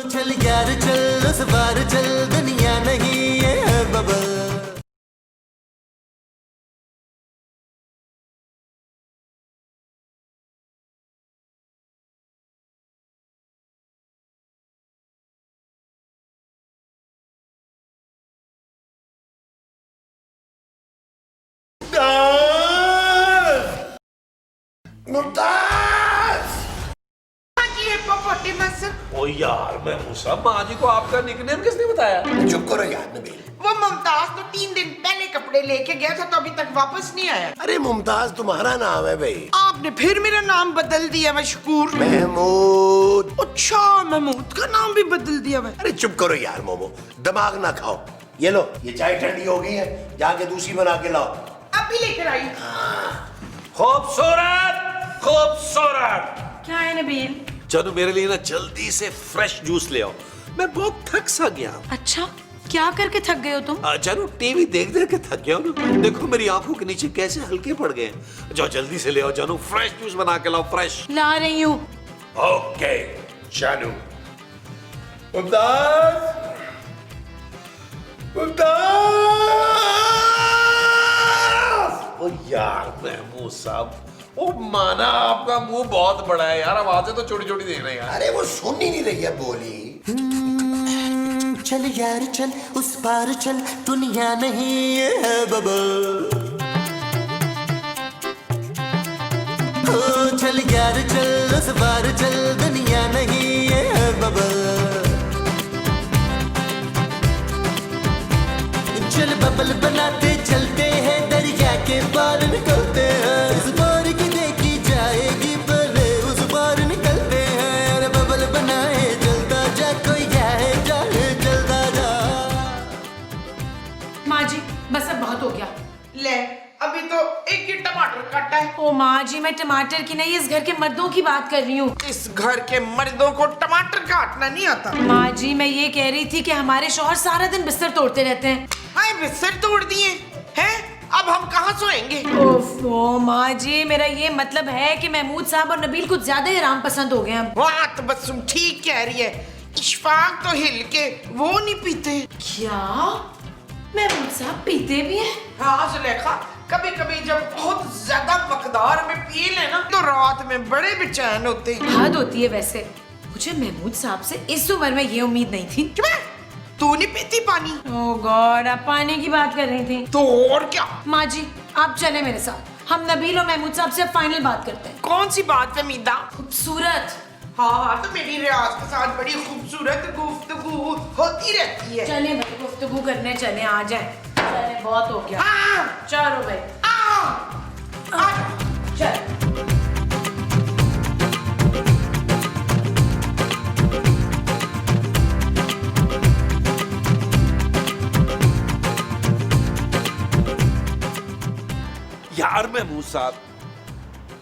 चल यार चल उस बार चल दुनिया नहीं ये है बबल। ओ यार मैं मूसा, माँ जी को आपका निकनेम किसने बताया? चुप करो यार नबील। वो मुमताज तो 3 दिन पहले कपड़े लेके गया था तो अभी तक वापस नहीं आया। अरे मुमताज तुम्हारा नाम है भाई। आपने फिर मेरा नाम बदल दिया मशकूर। महमूद। अच्छा महमूद का नाम भी बदल दिया मैं। अरे चुप करो यार मोमो, दिमाग ना खाओ। ये लो, ये चाय ठंडी हो गई है, जाके दूसरी बना के लाओ। अभी लेकर आई। खूबसूरत खूबसूरत। क्या है नबील? जानू मेरे लिए ना जल्दी से फ्रेश जूस ले आओ, मैं बहुत थक सा गया। अच्छा क्या करके थक गए हो तुम? जानू टीवी देख देख के थक गया हूँ ना, देखो मेरी आंखों के नीचे कैसे हल्के पड़ गए हैं। जाओ जल्दी से ले आओ जानू, फ्रेश जूस बना के लाओ, फ्रेश। ला रही हूँ। ओके जानू। मुमताज, ओ यार महमूद साहब, ओ माना आपका मुंह बहुत बड़ा है यार, आवाजें तो छोटी छोटी दे रहे हैं यार। अरे वो सुन ही नहीं रही है बोली। चल यार चल उस पार चल दुनिया नहीं ये है बबल। ओ चल यार चल उस पार चल दुनिया नहीं ये है बबल। चल बबल बनाते चलते हैं दरिया के पार निकलते हैं। इस बार की देखी जाएगी पहले उस पार निकलते हैं। अरे बबल बनाए जलता जा कोई जाए जाए जलता जा। माँ जी बस अब बहुत हो गया। ले अभी तो एक ही टमाटर काटा है। ओ माँ जी मैं टमाटर की नहीं इस घर के मर्दों की बात कर रही हूँ। इस घर के मर्दों को टमाटर काटना नहीं आता। माँ जी मैं ये कह रही थी कि हमारे शौहर सारा दिन बिस्तर तोड़ते रहते हैं। हाय बिस्तर तोड़ दिए हैं, अब हम कहाँ सोएंगे? ओफो माँ जी मेरा ये मतलब है कि महमूद साहब और नबील कुछ ज्यादा ही आराम पसंद हो गए हैं। वाह तो बस तुम ठीक कह रही है। इशफाक तो हिल के वो नहीं पीते। क्या महमूद साहब पीते भी हैं? हाँ सुलेखा, कभी कभी जब बहुत ज्यादा मकदार में पी लेना तो रात में बड़े बेचैन होते हैं। हद होती है वैसे, मुझे महमूद साहब से इस उम्र में ये उम्मीद नहीं थी। चुप है, तू नहीं पीती पानी? ओह गॉड आप पानी की बात कर रही थी। तो और क्या? माँ जी आप चले मेरे साथ, हम नबील और महमूद साहब से फाइनल बात करते हैं। कौन सी बात है मीदा? खूबसूरत। हाँ तो मेरी रियाज के साथ बड़ी खूबसूरत गुफ्तगू होती रहती है। चले भाई गुफ्तगू करने चले, आ जाए। चले बहुत हो गया। हाँ चलो भाई चल। यार महमूद साहब,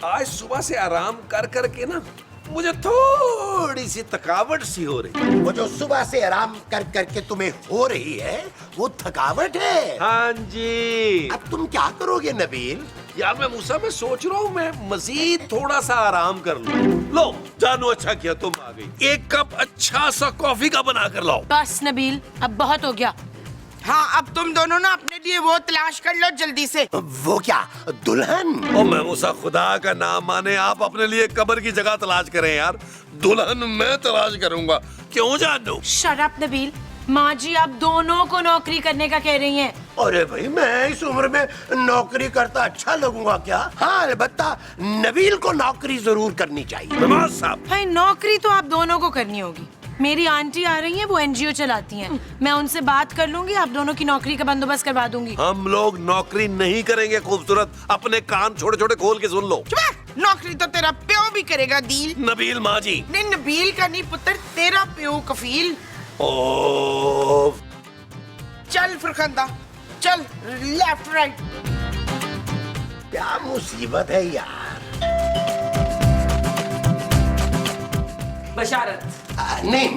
आज सुबह से आराम कर करके ना मुझे थोड़ी सी थकावट सी हो रही। वो जो सुबह से आराम कर करके तुम्हें हो रही है वो थकावट है। हाँ जी। अब तुम क्या करोगे नबील? यार मैं मूसा मैं सोच रहा हूँ मैं मजीद थोड़ा सा आराम कर लूं। लो जानू अच्छा किया तुम आ गई, एक कप अच्छा सा कॉफी का बना कर लाओ। बस नबील अब बहुत हो गया। हाँ अब तुम दोनों ना अपने लिए वो तलाश कर लो जल्दी से। वो क्या दुल्हन? ओ मैं मूसा खुदा का नाम माने आप अपने लिए कब्र की जगह तलाश करें यार, दुल्हन मैं तलाश करूंगा। क्यों जानू? शट अप नबील, माँ जी आप दोनों को नौकरी करने का कह रही हैं। अरे भाई मैं इस उम्र में नौकरी करता अच्छा लगूंगा क्या? हाँ अलबत्ता नबील को नौकरी जरूर करनी चाहिए। नवाज साहब भाई नौकरी तो आप दोनों को करनी होगी। मेरी आंटी आ रही हैं, वो एनजीओ चलाती हैं, मैं उनसे बात कर लूंगी, आप दोनों की नौकरी का बंदोबस्त करवा दूंगी। हम लोग नौकरी नहीं करेंगे खूबसूरत, अपने कान छोटे छोटे खोल के सुन लो। नौकरी तो तेरा प्यो भी करेगा दील। नबील माँ जी। नहीं नबील का नहीं पुत्र, तेरा प्यो कफील। ओ चल फरखंदा चल, लेफ्ट राइट। क्या मुसीबत है यार। बशारत। नहीं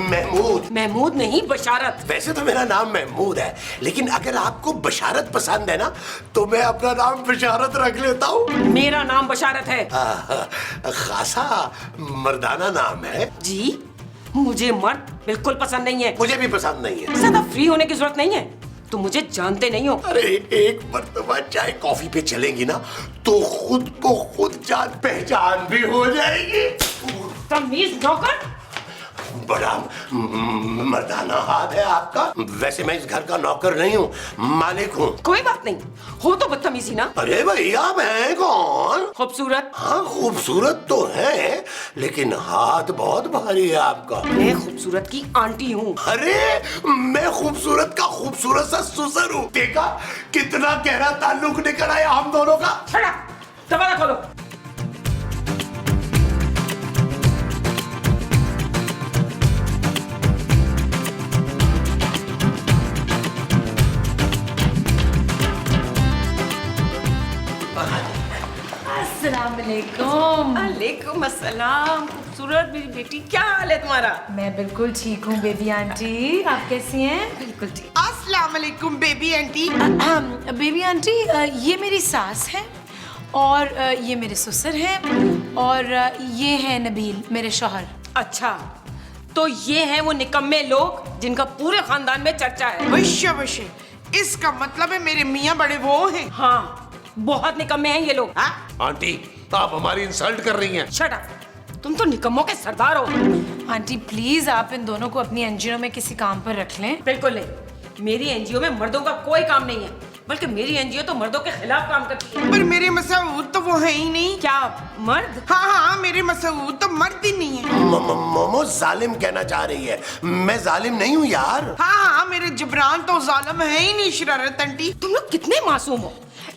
महमूद। महमूद नहीं बशारत। वैसे तो मेरा नाम महमूद है, लेकिन अगर आपको बशारत पसंद है ना तो मैं अपना नाम बशारत रख लेता हूँ। मेरा नाम बशारत है। खासा मर्दाना नाम है जी मुझे मर्द बिल्कुल पसंद नहीं है। मुझे भी पसंद नहीं है। ज्यादा फ्री होने की जरूरत नहीं है, तुम मुझे जानते नहीं हो। अरे एक मर्तबा चाय कॉफी पे चलेंगी ना तो खुद को खुद जान पहचान भी हो जाएगी। तमीज नौकर। बड़ा मर्दाना हाथ है आपका। वैसे मैं इस घर का नौकर नहीं हूँ, मालिक हूँ। कोई बात नहीं, हो तो बदतमीजी ना। अरे भैया मैं कौन? खूबसूरत। हाँ खूबसूरत तो है, लेकिन हाथ बहुत भारी है आपका। मैं खूबसूरत की आंटी हूँ। अरे मैं खूबसूरत का खूबसूरत सा सुसर हूँ। देखा कितना गहरा ताल्लुक निकल आया हम दोनों का। छड़ा, दरवाजा खोलो। अस्सलामुअलैकुम। वालेकुम अस्सलाम। खूबसूरत मेरी बेटी, क्या हाल है तुम्हारा? मैं बिल्कुल ठीक हूँ बेबी आंटी, आप कैसी हैं? बिल्कुल ठीक। अस्सलाम वालेकुम बेबी आंटी। बेबी आंटी, ये मेरी सास है और ये मेरे ससुर हैं और ये है नबील मेरे शौहर। अच्छा, तो ये हैं वो निकम्मे लोग जिनका पूरे खानदान में चर्चा है। वश्य वश्य, इसका मतलब है मेरे मियाँ बड़े वो हैं। हाँ, बहुत निकम्मे हैं ये लोग। आंटी आप हमारी इंसल्ट कर रही हैं। शट अप, तुम तो निकम्मों के सरदार हो। आंटी प्लीज आप इन दोनों को अपनी एनजीओ में किसी काम पर रख लें। बिल्कुल नहीं, मेरी एनजीओ में मर्दों का कोई काम नहीं है, बल्कि मेरी एनजीओ तो मर्दों के खिलाफ काम करती है। पर मेरे मसूद तो वो है ही नहीं। क्या मर्द? हाँ हाँ, मेरे मसूद तो मर्द ही नहीं है। मोमो जालिम कहना चाह रही है। मैं जालिम नहीं हूँ यार। हाँ हाँ, मेरे जबरान तो जालिम है ही नहीं शरारत आंटी। तुम लोग कितने मासूम हो,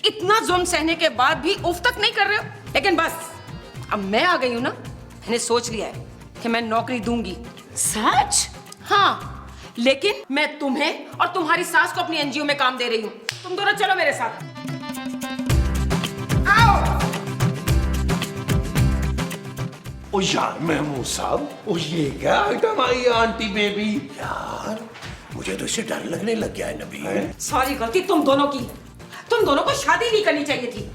इतना जुल्म सहने के बाद भी उफ तक नहीं कर रहे हो। लेकिन बस अब मैं आ गई हूँ ना, मैंने सोच लिया है कि मैं नौकरी दूंगी। सच? हाँ, लेकिन मैं तुम्हें और तुम्हारी सास को अपनी एनजीओ में काम दे रही हूँ। तुम दोनों चलो मेरे साथ। आओ। ओ यार महमूद साहब, ओ ये क्या आइटम आई है आंटी बेबी? यार मुझे तो इससे डर लगने लग गया है नबी। सारी गलती तुम दोनों की है। तुम दोनों को शादी नहीं करनी चाहिए थी।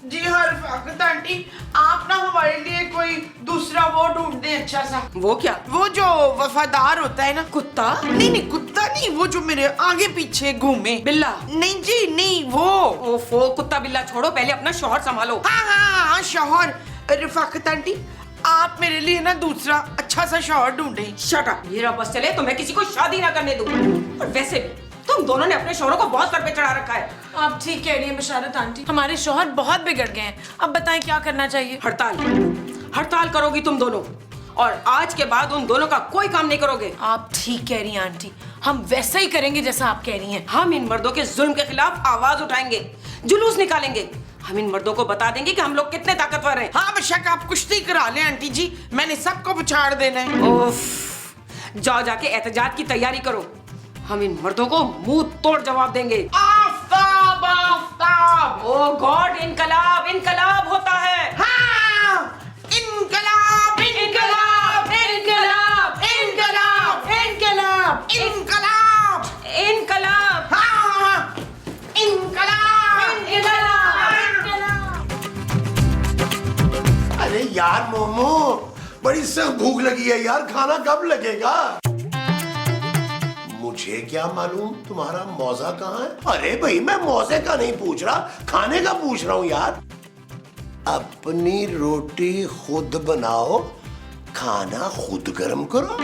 जी हाँ रफाकत आंटी, आप ना हमारे लिए कोई दूसरा वो ढूंढ दें अच्छा सा। वो क्या? वो जो वफादार होता है ना। कुत्ता? नहीं नहीं, कुत्ता नहीं, वो जो मेरे आगे पीछे घूमे। बिल्ला? नहीं जी नहीं, वो। ओफो, कुत्ता बिल्ला छोड़ो, पहले अपना शौहर संभालो। हाँ हाँ हाँ, शौहर। रफाकत आंटी, आप मेरे लिए ना दूसरा अच्छा सा शौहर ढूंढे। शट अप, मेरा बस चले तो मैं किसी को शादी ना करने दूं। और वैसे भी तुम दोनों ने अपने शौहरों को बहुत सर पे चढ़ा रखा है। आप ठीक कह रही हैं बशारत आंटी, हमारे शौहर बहुत बिगड़ गए हैं। अब बताएं क्या करना चाहिए? हड़ताल, हड़ताल करोगी तुम दोनों, और आज के बाद उन दोनों का कोई काम नहीं करोगे। आप ठीक कह रही हैं आंटी, हम वैसा ही करेंगे जैसा आप कह रही हैं। हम इन मर्दों के जुल्म के खिलाफ आवाज उठाएंगे, जुलूस निकालेंगे। हम इन मर्दों को बता देंगे कि हम लोग कितने ताकतवर हैं। हाँ बेशक, आप कुश्ती करा लें आंटी जी, मैंने सबको पछाड़ देना है। उफ, जाओ जाके एहतजाज की तैयारी करो। हम इन मर्दों को मुंह तोड़ जवाब देंगे। आफताब आफताब। ओ गॉड, इनकलाब इनकलाब होता है। हाँ, इनकलाब इनकलाब इनकलाब इनकलाब इनकलाब इनकलाब इनकलाब। हाँ, इनकलाब इनकलाब। अरे यार मोमो, बड़ी सख्त भूख लगी है यार, खाना कब लगेगा? मुझे क्या मालूम तुम्हारा मौजा कहाँ है? अरे भाई मैं मौजे का नहीं पूछ रहा, खाने का पूछ रहा हूँ यार। अपनी रोटी खुद बनाओ, खाना खुद गर्म करो।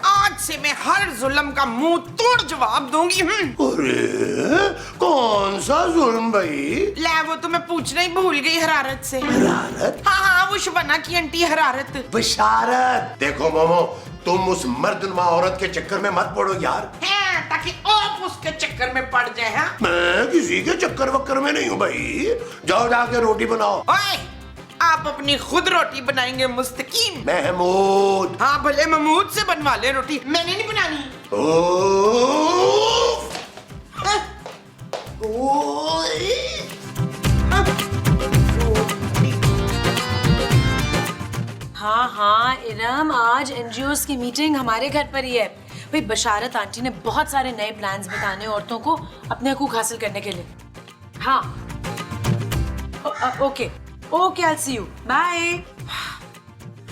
आज से मैं हर जुल्म का मुंह तोड़ जवाब दूंगी। अरे कौन सा जुल्म भाई? ले, वो तो मैं पूछना ही भूल गई हरारत से। हरारत? हाँ हाँ, वो शबाना की आंटी हरारत। बशारत। देखो मोमो, तुम उस मर्दनुमा औरत के चक्कर में मत पड़ो यार। है, ताकि आप उसके चक्कर में पड़ जाए। हाँ? मैं किसी के चक्कर वक्कर में नहीं हूँ भाई। जाओ जाके रोटी बनाओ। ओए, आप अपनी खुद रोटी बनाएंगे मुस्तकीम। महमूद। हाँ भले महमूद से बनवा ले रोटी, मैंने नहीं बनानी। हाँ हाँ इरम, आज एनजीओस की मीटिंग हमारे घर पर ही है। भाई बशारत आंटी ने बहुत सारे नए प्लान्स बताने औरतों को अपने हकूक हासिल करने के लिए। हाँ okay okay, I see you, bye.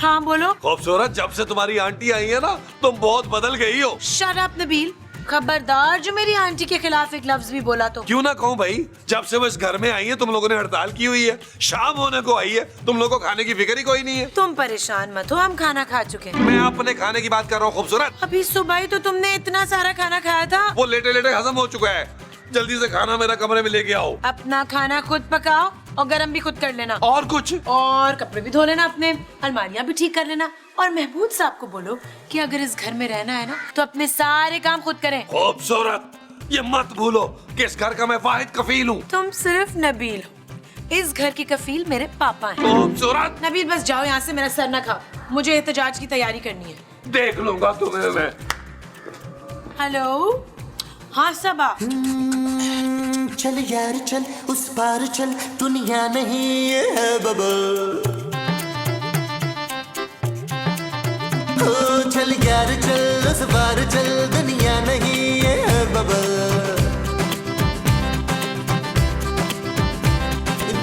हाँ बोलो। खूबसूरत, जब से तुम्हारी आंटी आई है ना तुम बहुत बदल गई हो। शट अप नबील, खबरदार जो मेरी आंटी के खिलाफ एक लफ्ज भी बोला तो। क्यों ना कहूँ भाई, जब से वो इस घर में आई है तुम लोगों ने हड़ताल की हुई है, शाम होने को आई है, तुम लोगों को खाने की फिक्र ही कोई नहीं है। तुम परेशान मत हो, हम खाना खा चुके हैं। मैं अपने खाने की बात कर रहा हूँ खूबसूरत। अभी सुबह ही तो तुमने इतना सारा खाना खाया था। वो लेटे लेटे हजम हो चुका है। जल्दी से खाना मेरा कमरे में लेके आओ। अपना खाना खुद पकाओ और गरम भी खुद कर लेना। और कुछ? और कपड़े भी धो लेना अपने, अलमारियां भी ठीक कर लेना। और महमूद साहब को बोलो कि अगर इस घर में रहना है ना तो अपने सारे काम खुद करें। खूबसूरत, ये मत भूलो कि इस घर का मैं वाहिद कफील हूँ। तुम सिर्फ नबील हो, इस घर की कफील मेरे पापा हैं। खूबसूरत, नबील बस जाओ यहाँ से, मेरा सर ना खाओ, मुझे एहतजाज की तैयारी करनी है। देख लूंगा तुम्हें मैं। हेलो, हाँ सबा। चल यार चल, उस पार चल, दुनिया नहीं ये है बबल। ओ चल यार चल, उस पार चल, दुनिया नहीं ये है बबल।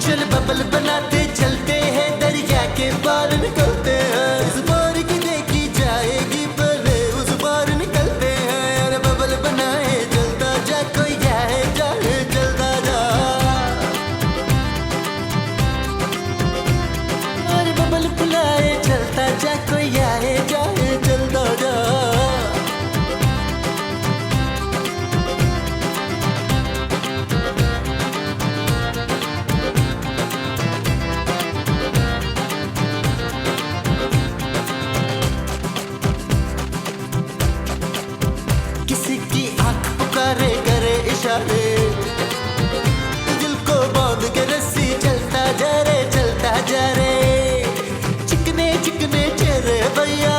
चल बबल बनाते चलते हैं, दरिया के पार निकलते हैं। इस पार की देखी जाएगी पहले, उस पार निकलते हैं। अरे बबल बनाए चलता जा, कोई जाए जाए चलता जा। अरे बबल बुलाए चलता जा, कोई आए जाए चलता जा। किसी की आंख पुकारे करे इशारे, दिल को बांध के रस्सी चलता जा रे, चलता जा रे। चिकने चिकने चेहरे भैया,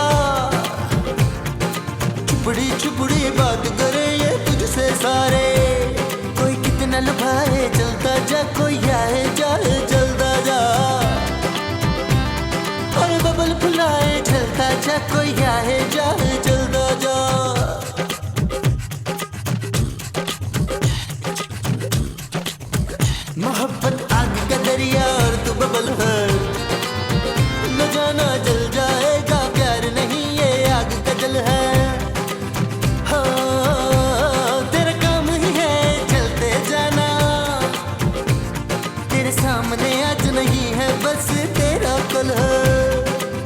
चुपड़ी चुपड़ी बात करे ये तुझसे सारे। कोई कितना लुभाए चलता जा, कोई आए जाए चलता जा। और बबल फुलाए चलता जा, कोई आए जाए चलता जा। मोहब्बत आग का दरिया और तू बबल है, न जाना जल जाएगा, प्यार नहीं ये आग का जल है। हाँ तेरा काम ही है चलते जाना, तेरे सामने आज नहीं है बस तेरा कल है।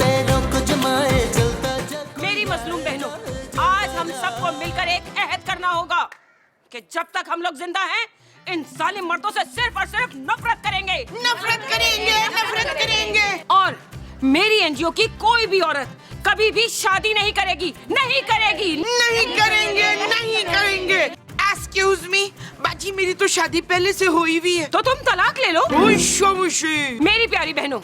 पैरों को जमाए चलता जा। मेरी मजलूम बहनों, आज हम सबको मिलकर एक अहद करना होगा कि जब तक हम लोग जिंदा हैं इन जालिम मर्दों से सिर्फ और सिर्फ नफरत करेंगे। नफरत करेंगे, नफरत करेंगे। और मेरी एनजीओ की कोई भी औरत कभी भी शादी नहीं करेगी, नहीं करेगी, नहीं करेंगे, नहीं करेंगे। एक्सक्यूज मी बाजी, मेरी तो शादी पहले से हुई हुई है। तो तुम तलाक ले लो। मेरी प्यारी बहनों,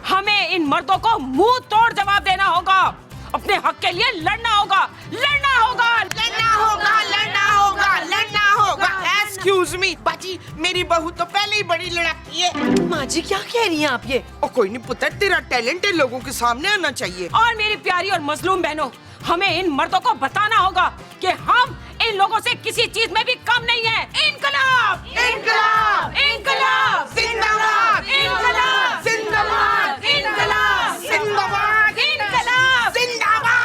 हमें इन मर्दों को मुंह तोड़ जवाब देना होगा, अपने हक के लिए लड़ना होगा, लड़ना होगा, लड़ना होगा, लड़ना होगा, लड़ना होगा। एक्सक्यूज मी बाजी, मेरी बहू तो पहले ही बड़ी लड़ाकी है। माँ जी क्या कह रही हैं आप ये? और कोई नहीं पुत्र, तेरा टैलेंट है, लोगों के सामने आना चाहिए। और मेरी प्यारी और मजलूम बहनों, हमें इन मर्दों को बताना होगा कि हम इन लोगों से किसी चीज में भी कम नहीं है। इनकलाब, इनकलाब, इनकलाब, जिंदाबाद, इनकलाब, जिंदाबाद, इनकलाब, जिंदाबाद, इनकलाब, जिंदाबाद।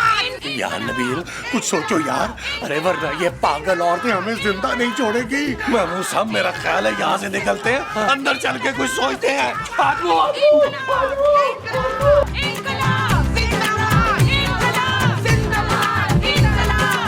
यार नबील कुछ सोचो यार, अरे वरना ये पागल औरतें हमें जिंदा नहीं छोड़ेगी। महमूद साहब, मेरा ख्याल है यहाँ से निकलते हैं, अंदर चल के कुछ सोचते हैं। इनकलाब, इनकलाब, जिंदाबाद, इनकलाब, जिंदाबाद, इनकलाब,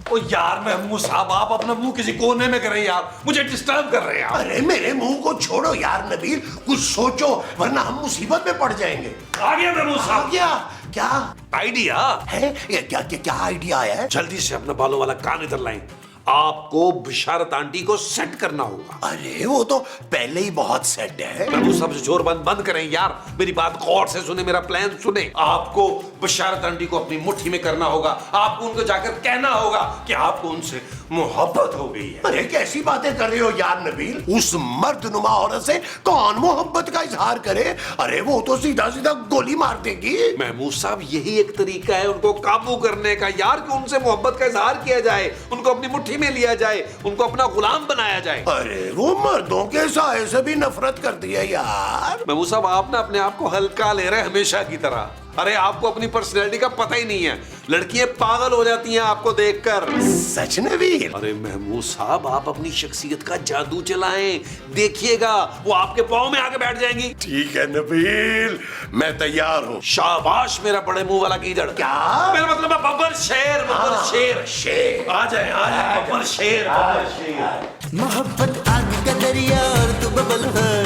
ओ यार महमूद साहब, आप अपना मुंह किसी कोने में करें यार, मुझे डिस्टर्ब कर रहे हैं आप। अरे मेरे मुंह को छोड़ो यार नबील, कुछ सोचो वरना हम मुसीबत में पड़ जाएंगे। आ गया महमूद आ साहब। गया क्या आइडिया है? ये क्या क्या क्या आइडिया आया है? जल्दी से अपने बालों वाला कान इधर लाएं। आपको बिशारत आंटी को सेट करना होगा। अरे वो तो पहले ही बहुत सेट है। महमूद साहब जोर बंद करें यार, मेरी बात गौर से सुने, मेरा प्लान सुने। आपको बिशारत आंटी को अपनी मुट्ठी में करना होगा। आपको उनको जाकर कहना होगा कि आपको उनसे मोहब्बत हो गई है। अरे कैसी बातें कर रहे हो यार नबील, उस मर्दनुमा औरत से कौन मोहब्बत का इजहार करे? अरे वो तो सीधा सीधा गोली मार देगी। महमूद साहब यही एक तरीका है उनको काबू करने का यार, कि उनसे मोहब्बत का इजहार किया जाए, उनको अपनी मुट्ठी में लिया जाए, उनको अपना गुलाम बनाया जाए। अरे वो मर्दों के साए से भी नफरत करती है यार। महमूद साहब आप ना अपने आप को हल्का ले रहे हैं हमेशा की तरह। अरे आपको अपनी पर्सनैलिटी का पता ही नहीं है, लड़कियां पागल हो जाती हैं आपको देखकर। सच नबील? अरे महमूद साहब आप अपनी शख्सियत का जादू चलाएं, देखिएगा वो आपके पाँव में आके बैठ जाएंगी। ठीक है नबील, मैं तैयार हूँ। शाबाश मेरा बड़े मुंह वाला गीदड़। क्या? मेरा मतलब है बब्बर शेर, बब्बर शेर। शेर आ जाए बब्बर शेर, बब्बर शेर। मोहब्बत आग का दरिया और तू बबल भर,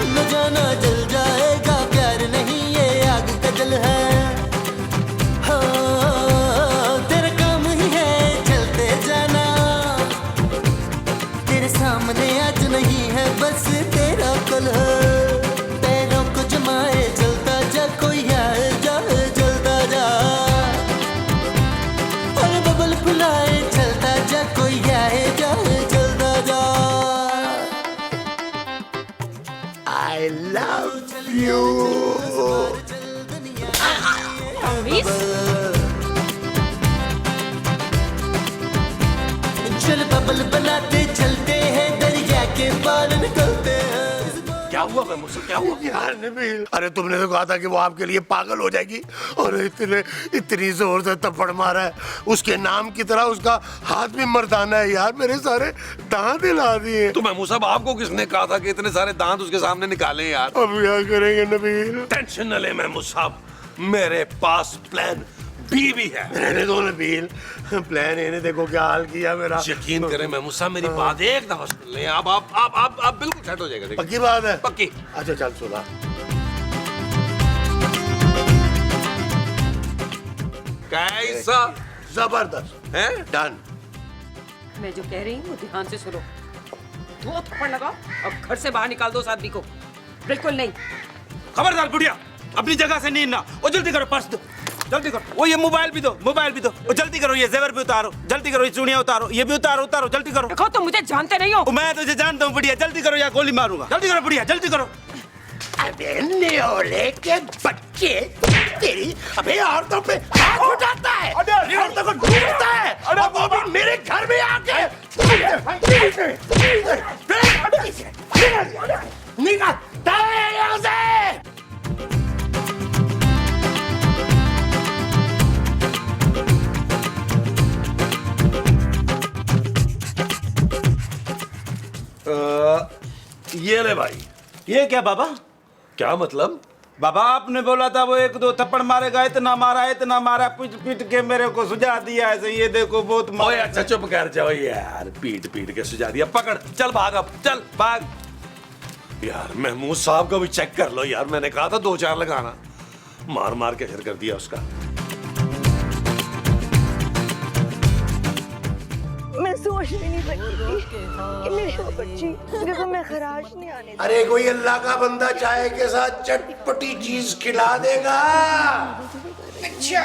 न जाना जल जाएगा प्यार नहीं ये आग का जल है। हाँ, तेरा काम ही है चलते जाना, तेरे सामने आज नहीं है बस तेरा कल है। पैरों को जमाए चलता जा, कोई आए जाए जलता जा, और बबल फुलाए चलता जा, कोई आए जाए जलता जा। I love you. चल बबल बनाते चलते हैं, दरिया के पार निकलते हैं। क्या हुआ मैं मुझसे, क्या हुआ यार नबील? अरे तुमने तो कहा था कि वो आपके लिए पागल हो जाएगी, और इतनी जोर से थप्पड़ मारा है, उसके नाम की तरह उसका हाथ भी मर्दाना है यार, मेरे सारे दांत हिला दिए। तो महमूद साहब आपको किसने कहा था कि इतने सारे दांत उसके सामने निकालें यार? अब क्या करेंगे नबील? टेंशन न ले महमूद साहब, मेरे पास प्लान बी भी है। रहने दो नबील, प्लान इन्हें देखो क्या हाल किया मेरा। यकीन करें महमूद साहब मेरी बात एक दफा सुन लें, आप बिल्कुल सेट हो जाएगा। पक्की बात है? पक्की। अच्छा चल सुना। कैसा? जबरदस्त है डन। मैं जो कह रही हूँ वो ध्यान से सुनो। 2 थप्पड़ लगाओ और घर से बाहर निकाल दो उस आदमी को। बिल्कुल नहीं। खबरदार बुढ़िया, अपनी जगह से नहीं ना। वो जल्दी करो, पर्स दो, जल्दी करो। वो ये मोबाइल भी दो, मोबाइल भी दो। वो जल्दी करो, ये जेवर भी उतारो, जल्दी करो, ये चूड़ियां उतारो, ये भी उतारो, उतारो, जल्दी करो। देखो तुम मुझे जानते नहीं हो। वो मैं तुझे जानता हूँ बुढ़िया, जल्दी करो या गोली मारूंगा। जल्दी करो बुढ़िया, जल्दी करो। अबे न्योले के बच्चे, तेरी अबे औरतों पे हाथ उठाता है, औरतों को ढूंढता है, और वो भी मेरे घर में आके। निकल यहाँ से। ये ले भाई। ये क्या बाबा? क्या मतलब? बाबा आपने बोला था वो 1-2 थप्पड़ मारेगा, इतना मारा, पीट पीट के मेरे को सुझा दिया ऐसे। ये देखो बहुत ओए अच्छा चुप कर जाओ यार, पीट पीट के सुझा दिया। पकड़, चल भाग, अब चल भाग। यार महमूद साहब को भी चेक कर लो यार, मैंने कहा था 2-4 लगाना, मार मार के कर दिया उसका। मैं सोच भी नहीं सकती कि मेरी वो बच्ची देखो मैं खराश नहीं आने दूंगी। अरे कोई अल्लाह का बंदा चाय के साथ चटपटी चीज खिला देगा। अच्छा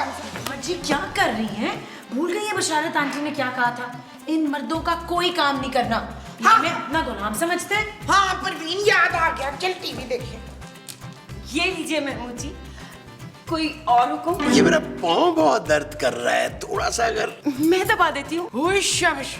जी क्या कर रही हैं? भूल गई है बशारत आंटी ने क्या कहा था? इन मर्दों का कोई काम नहीं करना, हमें अपना गुलाम समझते हैं। हाँ परवीन याद आ गया, चल टीवी देखें। ये लीजिए महमूद जी, कोई और हुक्म? ये मेरा पाँव बहुत दर्द कर रहा है, थोड़ा सा अगर। मैं दबा देती हूँ। शाबाश।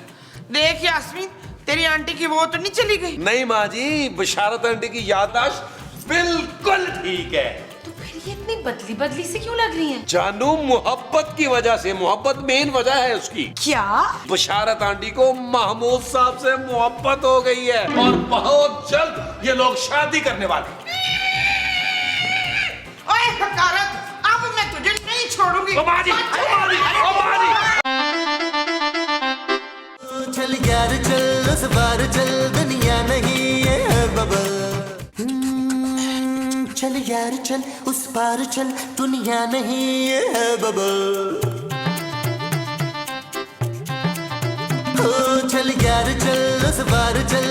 देख यास्मीन, तेरी आंटी की वो तो नहीं चली गई? नहीं माँ जी, बशारत आंटी की याददाश्त बिल्कुल ठीक है। तो फिर ये इतनी बदली बदली से क्यों लग रही हैं? जानू मोहब्बत की वजह से, मोहब्बत मेन वजह है उसकी। क्या? बशारत आंटी को महमूद साहब से मोहब्बत हो गई है, और बहुत जल्द ये लोग शादी करने वाले। ओए हकारत, अब मैं तुझे नहीं छोड़ूंगी। चल यार चल उस बार चल, दुनिया नहीं है बबल। चल यार चल उस पार चल, दुनिया नहीं है बबल। चल यार चल उस बार चल।